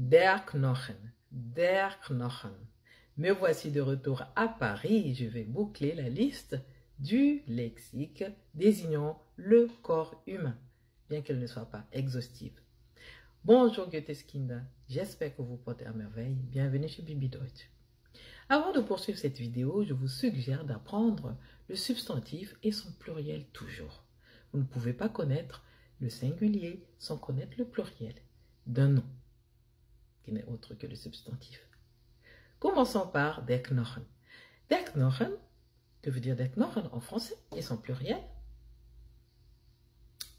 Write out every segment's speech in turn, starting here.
Der Knochen. Der Knochen. Me voici de retour à Paris. Je vais boucler la liste du lexique désignant le corps humain, bien qu'elle ne soit pas exhaustive. Bonjour Goetheskinder, j'espère que vous portez à merveille. Bienvenue chez Bibi Deutsch. Avant de poursuivre cette vidéo, je vous suggère d'apprendre le substantif et son pluriel toujours. Vous ne pouvez pas connaître le singulier sans connaître le pluriel d'un nom, qui n'est autre que le substantif. Commençons par der Knochen. Der Knochen, que veut dire der Knochen en français et son pluriel?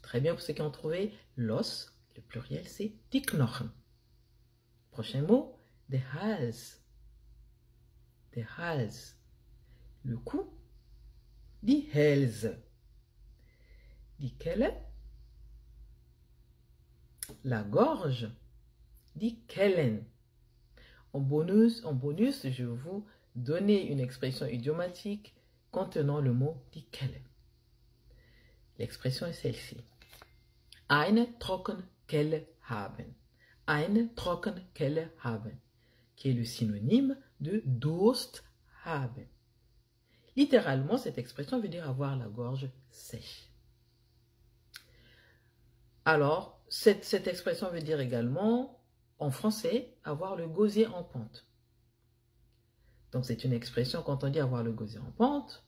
Très bien, pour ceux qui ont trouvé l'os, le pluriel c'est die Knochen. Prochain mot, der Hals. Der Hals. Le cou, die Hälse. Die Kelle. La gorge, die Kellen. En bonus, je vais vous donner une expression idiomatique contenant le mot die Kelle. L'expression est celle-ci. Eine Trockenkelle haben. Eine Trockenkelle haben. Qui est le synonyme de Durst haben. Littéralement, cette expression veut dire avoir la gorge sèche. Alors, cette expression veut dire également, en français, avoir le gosier en pente. Donc, c'est une expression, quand on dit avoir le gosier en pente,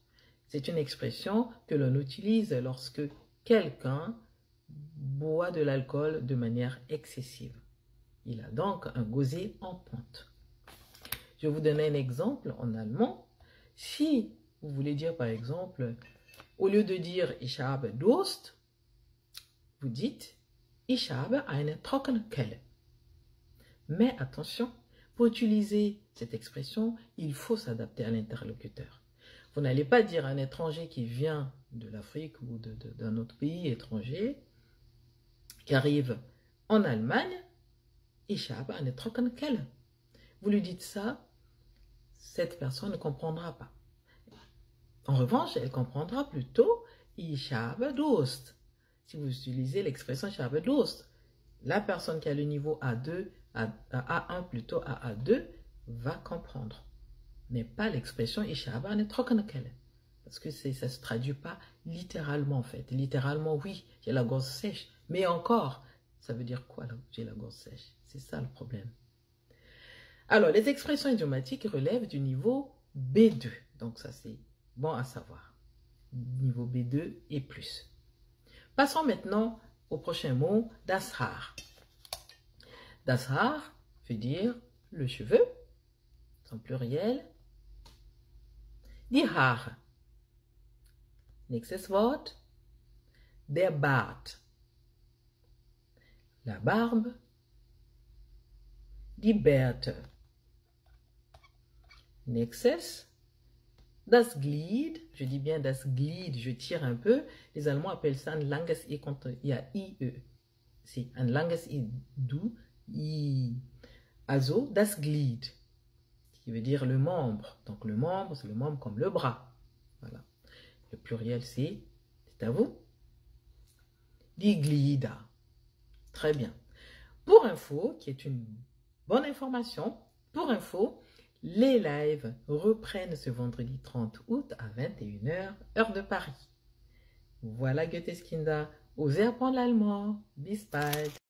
c'est une expression que l'on utilise lorsque quelqu'un boit de l'alcool de manière excessive. Il a donc un gosier en pente. Je vais vous donner un exemple en allemand. Si vous voulez dire, par exemple, au lieu de dire « Ich habe Durst », vous dites « Ich habe eine Trockenkelle ». Mais attention, pour utiliser cette expression, il faut s'adapter à l'interlocuteur. Vous n'allez pas dire à un étranger qui vient de l'Afrique ou d'un autre pays étranger, qui arrive en Allemagne, « Ich habe eine Trockenkelle ». Vous lui dites ça, cette personne ne comprendra pas. En revanche, elle comprendra plutôt « Ich habe Durst ». Si vous utilisez l'expression « Ich habe Durst », la personne qui a le niveau A2, A1 plutôt, à A2, va comprendre. Mais pas l'expression « Ich habe eine Trockenkelle ». Parce que ça ne se traduit pas littéralement en fait. Littéralement, oui, j'ai la gorge sèche. Mais encore, ça veut dire quoi là, j'ai la gorge sèche? C'est ça le problème. Alors, les expressions idiomatiques relèvent du niveau B2. Donc, ça, c'est bon à savoir. Niveau B2 et plus. Passons maintenant au prochain mot, das Haar. Das Haar veut dire le cheveu, son pluriel. Die Haare. Nächstes Wort, der Bart. La barbe. Die Bärte. Nächstes, das Glied. Je dis bien das Glied, je tire un peu. Les Allemands appellent ça un langes I quand il y a IE. C'est un langes I doux. I. Also, das Glied, qui veut dire le membre. Donc le membre, c'est le membre comme le bras. Voilà. Le pluriel, c'est à vous. Die Glieder. Très bien. Pour info, qui est une bonne information, pour info, les lives reprennent ce vendredi 30 août à 21 h, heure de Paris. Voilà Goetheskinder, osez apprendre l'allemand. Bis bald.